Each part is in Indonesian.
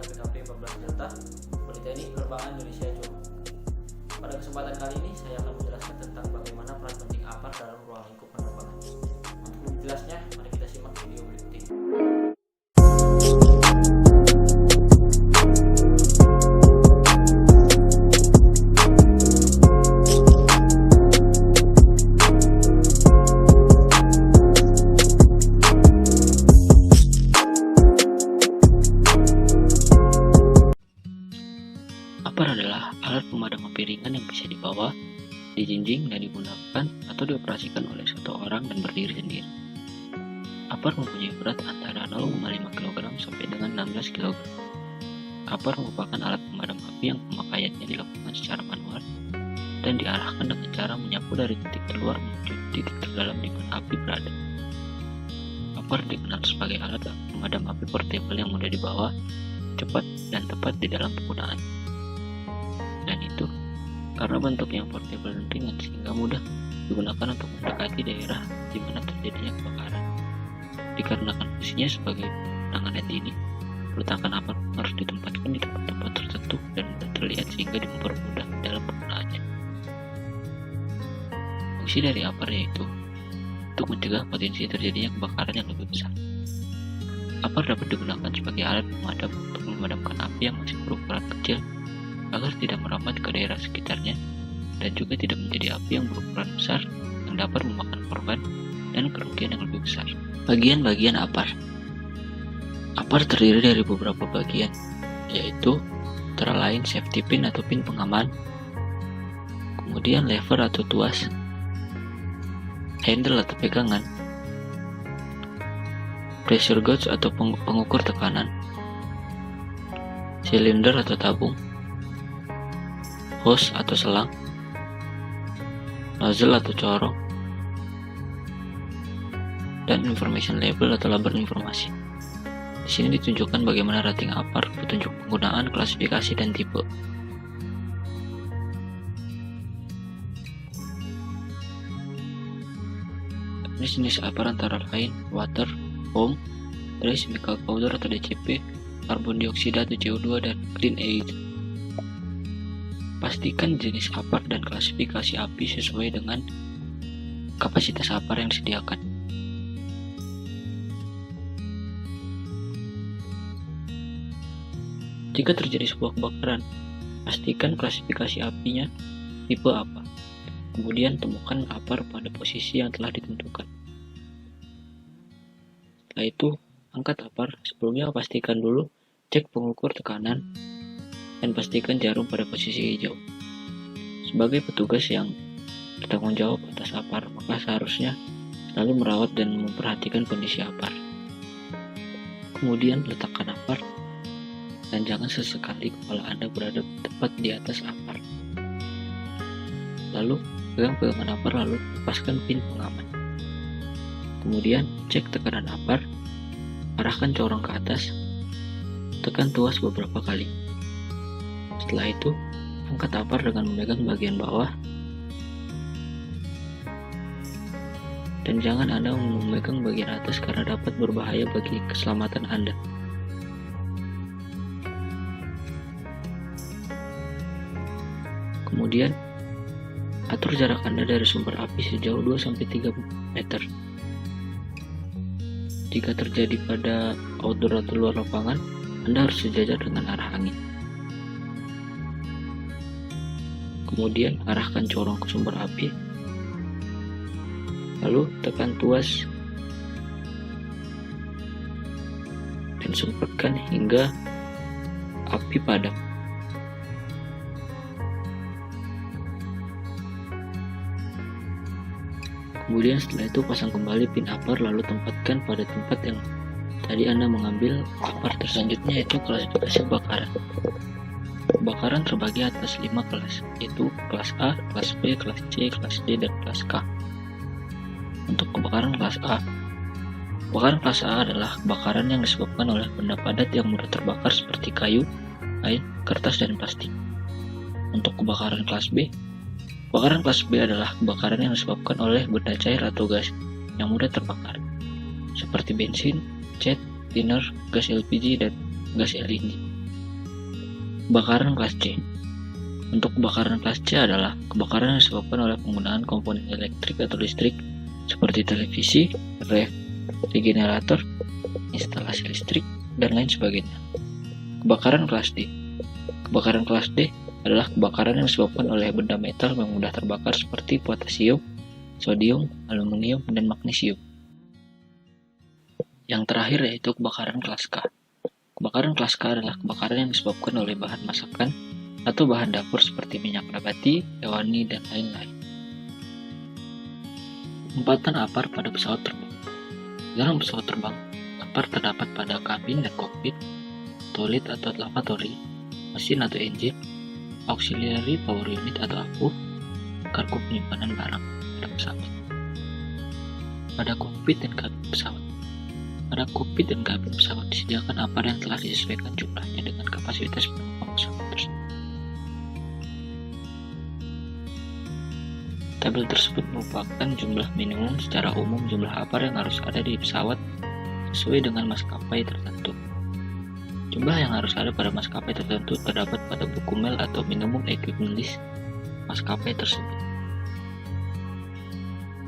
dengan PKP 14 Delta Politeknik Penerbangan Indonesia Jogja. Pada kesempatan kali ini saya akan menjelaskan tentang bagaimana peran penting APAR dalam ruang lingkup penerbangan. Untuk lebih jelasnya, mari kita simak video berikut ini. APAR adalah alat pemadam api ringan yang bisa dibawa, dijinjing, dan digunakan atau dioperasikan oleh satu orang dan berdiri sendiri. APAR mempunyai berat antara 0,5 kg sampai dengan 16 kg. APAR merupakan alat pemadam api yang pemakaiannya dilakukan secara manual dan diarahkan dengan cara menyapu dari titik terluar menuju titik terdalam di mana api berada. APAR dikenal sebagai alat pemadam api portable yang mudah dibawa, cepat, dan tepat di dalam penggunaan. Dan itu karena bentuknya yang portable dan ringan sehingga mudah digunakan untuk mendekati daerah di mana terjadinya kebakaran. Dikarenakan fungsinya sebagai penanganan dini, peletakan APAR harus ditempatkan di tempat-tempat tertentu dan mudah terlihat sehingga mempermudah dalam penggunaannya. Fungsi dari APAR yaitu untuk mencegah potensi terjadinya kebakaran yang lebih besar. APAR dapat digunakan sebagai alat pemadam untuk memadamkan api yang masih berukuran kecil agar tidak merambat ke daerah sekitarnya dan juga tidak menjadi api yang berukuran besar yang dapat memakan korban dan kerugian yang lebih besar. Bagian-bagian APAR. APAR terdiri dari beberapa bagian, yaitu antara lain safety pin atau pin pengaman, kemudian lever atau tuas, handle atau pegangan, pressure gauge atau pengukur tekanan, silinder atau tabung, hose atau selang, nozzle atau corong, dan information label atau label informasi. Di sini ditunjukkan bagaimana rating APAR, petunjuk penggunaan, klasifikasi, dan tipe. Jenis APAR antara lain water, foam, trace, chemical powder atau DCP, karbon dioksida atau CO2, dan clean air. Pastikan jenis APAR dan klasifikasi api sesuai dengan kapasitas APAR yang disediakan. Jika terjadi sebuah kebakaran, pastikan klasifikasi apinya tipe apa. Kemudian temukan APAR pada posisi yang telah ditentukan. Setelah itu, angkat APAR. Sebelumnya pastikan dulu cek pengukur tekanan dan pastikan jarum pada posisi hijau. Sebagai petugas yang bertanggung jawab atas APAR, maka seharusnya selalu merawat dan memperhatikan kondisi APAR. Kemudian letakkan APAR dan jangan sesekali kepala Anda berada tepat di atas APAR. Lalu pegang pegangan APAR, lalu lepaskan pin pengaman. Kemudian cek tekanan APAR, arahkan corong ke atas, tekan tuas beberapa kali. Setelah itu, angkat APAR dengan memegang bagian bawah dan jangan Anda memegang bagian atas karena dapat berbahaya bagi keselamatan Anda. Kemudian, atur jarak Anda dari sumber api sejauh 2-3 meter. Jika terjadi pada outdoor atau luar lapangan, Anda harus sejajar dengan arah angin. Kemudian arahkan corong ke sumber api, lalu tekan tuas dan semprotkan hingga api padam. Kemudian setelah itu pasang kembali pin APAR lalu tempatkan pada tempat yang tadi Anda mengambil APAR. Selanjutnya yaitu klasifikasi kebakaran. Kebakaran terbagi atas 5 kelas, yaitu kelas A, kelas B, kelas C, kelas D, dan kelas K. Untuk kebakaran kelas A, kebakaran kelas A adalah kebakaran yang disebabkan oleh benda padat yang mudah terbakar seperti kayu, kain, kertas, dan plastik. Untuk kebakaran kelas B, kebakaran kelas B adalah kebakaran yang disebabkan oleh benda cair atau gas yang mudah terbakar, seperti bensin, cat, thinner, gas LPG, dan gas LED. Kebakaran kelas C. Untuk kebakaran kelas C adalah kebakaran yang disebabkan oleh penggunaan komponen elektrik atau listrik seperti televisi, regenerator, instalasi listrik, dan lain sebagainya. Kebakaran kelas D. Kebakaran kelas D adalah kebakaran yang disebabkan oleh benda metal yang mudah terbakar seperti potasium, sodium, aluminium, dan magnesium. Yang terakhir yaitu kebakaran kelas K. Kebakaran kelas K adalah kebakaran yang disebabkan oleh bahan masakan atau bahan dapur seperti minyak nabati, hewani, dan lain-lain. Empatan apar pada pesawat terbang. Dalam pesawat terbang, apar terdapat pada kabin dan kokpit, toilet atau lavatory, mesin atau engine, auxiliary power unit atau APU, kargo penyimpanan barang pada pesawat. Pada kokpit dan kabin pesawat. Pada kokpit dan kabin pesawat disediakan apar yang telah disesuaikan jumlahnya dengan kapasitas penumpang pesawat tersebut. Tabel tersebut merupakan jumlah minimum secara umum jumlah apar yang harus ada di pesawat sesuai dengan maskapai tertentu. Jumlah yang harus ada pada maskapai tertentu terdapat pada buku MEL atau Minimum Equipment List maskapai tersebut.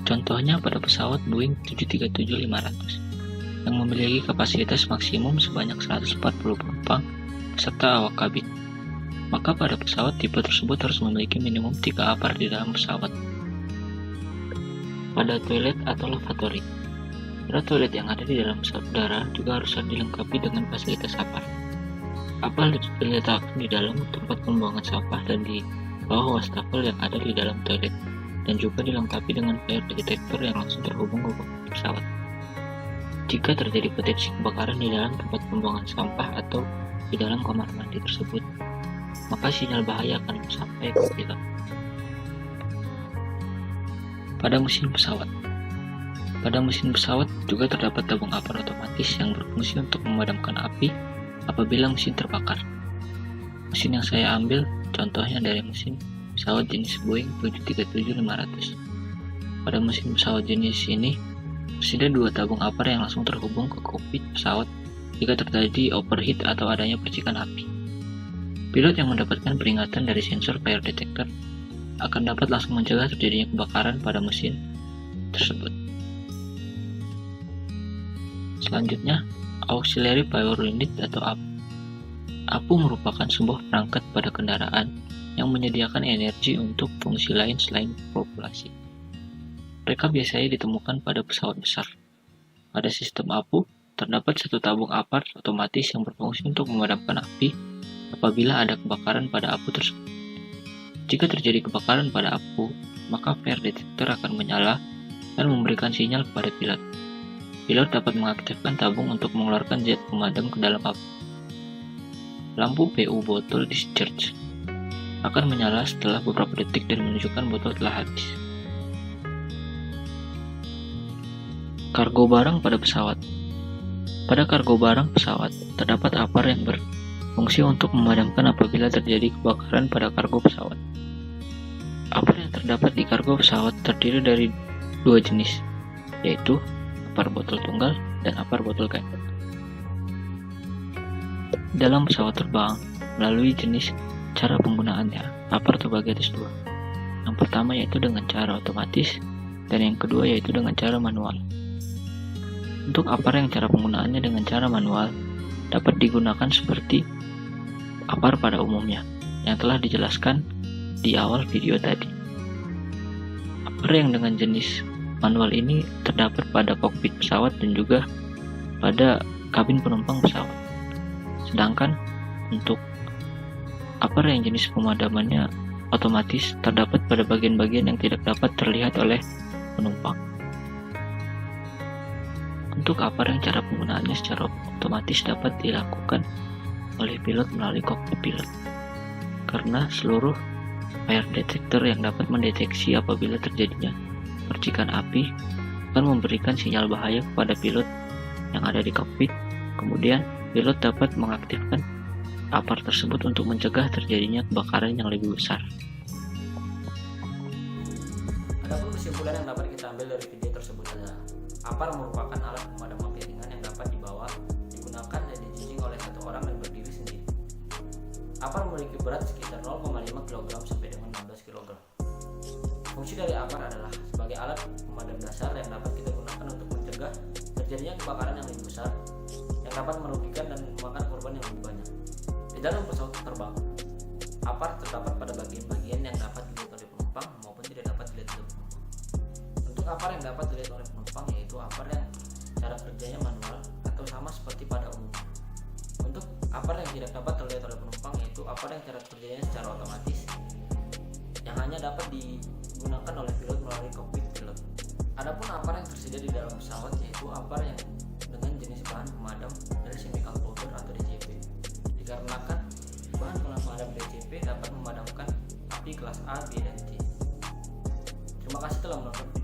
Contohnya pada pesawat Boeing 737-500 yang memiliki kapasitas maksimum sebanyak 140 penumpang serta awak kabin. Maka pada pesawat tipe tersebut harus memiliki minimum 3 apar di dalam pesawat. Pada toilet atau lavatory. Pada toilet yang ada di dalam pesawat udara juga harus dilengkapi dengan fasilitas apar. Apar diletakkan di dalam tempat pembuangan sampah dan di bawah wastafel yang ada di dalam toilet, dan juga dilengkapi dengan fire detector yang langsung terhubung ke kokpit pesawat. Jika terjadi potensi kebakaran di dalam tempat pembuangan sampah atau di dalam kamar mandi tersebut, maka sinyal bahaya akan sampai ke pilot. Pada mesin pesawat. Pada mesin pesawat juga terdapat tabung apar otomatis yang berfungsi untuk memadamkan api apabila mesin terbakar. Mesin yang saya ambil contohnya dari mesin pesawat jenis Boeing 737-500. Pada mesin pesawat jenis ini tersedia 2 tabung apar yang langsung terhubung ke kokpit pesawat jika terjadi overheat atau adanya percikan api. Pilot yang mendapatkan peringatan dari sensor fire detector akan dapat langsung mencegah terjadinya kebakaran pada mesin tersebut. Selanjutnya, auxiliary power unit atau APU. APU merupakan sebuah perangkat pada kendaraan yang menyediakan energi untuk fungsi lain selain populasi. Mereka biasanya ditemukan pada pesawat besar. Pada sistem APU, terdapat 1 tabung apar otomatis yang berfungsi untuk memadamkan api apabila ada kebakaran pada APU tersebut. Jika terjadi kebakaran pada APU, maka fire detector akan menyala dan memberikan sinyal kepada pilot. Pilot dapat mengaktifkan tabung untuk mengeluarkan zat pemadam ke dalam APU. Lampu PU botol discharge akan menyala setelah beberapa detik dan menunjukkan botol telah habis. Kargo barang pada pesawat. Pada kargo barang pesawat, terdapat apar yang berfungsi untuk memadamkan apabila terjadi kebakaran pada kargo pesawat. Apar yang terdapat di kargo pesawat terdiri dari 2 jenis, yaitu apar botol tunggal dan apar botol ganda. Dalam pesawat terbang, melalui jenis cara penggunaannya, apar terbagi atas 2. Yang pertama yaitu dengan cara otomatis, dan yang kedua yaitu dengan cara manual. Untuk apar yang cara penggunaannya dengan cara manual, dapat digunakan seperti apar pada umumnya, yang telah dijelaskan di awal video tadi. Apar yang dengan jenis manual ini terdapat pada kokpit pesawat dan juga pada kabin penumpang pesawat. Sedangkan untuk apar yang jenis pemadamannya otomatis terdapat pada bagian-bagian yang tidak dapat terlihat oleh penumpang. Untuk apar yang cara penggunaannya secara otomatis dapat dilakukan oleh pilot melalui kokpit pilot, karena seluruh fire detector yang dapat mendeteksi apabila terjadinya percikan api akan memberikan sinyal bahaya kepada pilot yang ada di kokpit. Kemudian pilot dapat mengaktifkan apar tersebut untuk mencegah terjadinya kebakaran yang lebih besar. Adapun kesimpulan yang dapat kita ambil dari video tersebut adalah apar merupakan alat pemadam api ringan yang dapat dibawa, digunakan dan dijinjing oleh 1 orang dan berdiri sendiri. APAR memiliki berat sekitar 0,5 kg sampai dengan 16 kg. Fungsi dari APAR adalah sebagai alat pemadam dasar yang dapat kita gunakan untuk mencegah terjadinya kebakaran yang lebih besar yang dapat merugikan dan memakan korban yang lebih banyak. Di dalam pesawat terbang, APAR terdapat pada bagian-bagian yang dapat dilihat oleh penumpang maupun tidak dapat dilihat oleh penumpang. Untuk APAR yang dapat dilihat oleh penumpang yaitu APAR yang cara kerjanya manual atau sama seperti pada umumnya. Untuk APAR yang tidak dapat terlihat oleh penumpang yaitu APAR yang cara kerjanya secara otomatis yang hanya dapat digunakan oleh pilot melalui kokpit pilot. Adapun APAR yang tersedia di dalam pesawat yaitu APAR yang dengan jenis bahan pemadam dari chemical powder atau DCP. Dikarenakan bahan pemadam DCP dapat memadamkan api kelas A, B, dan C. Terima kasih telah menonton video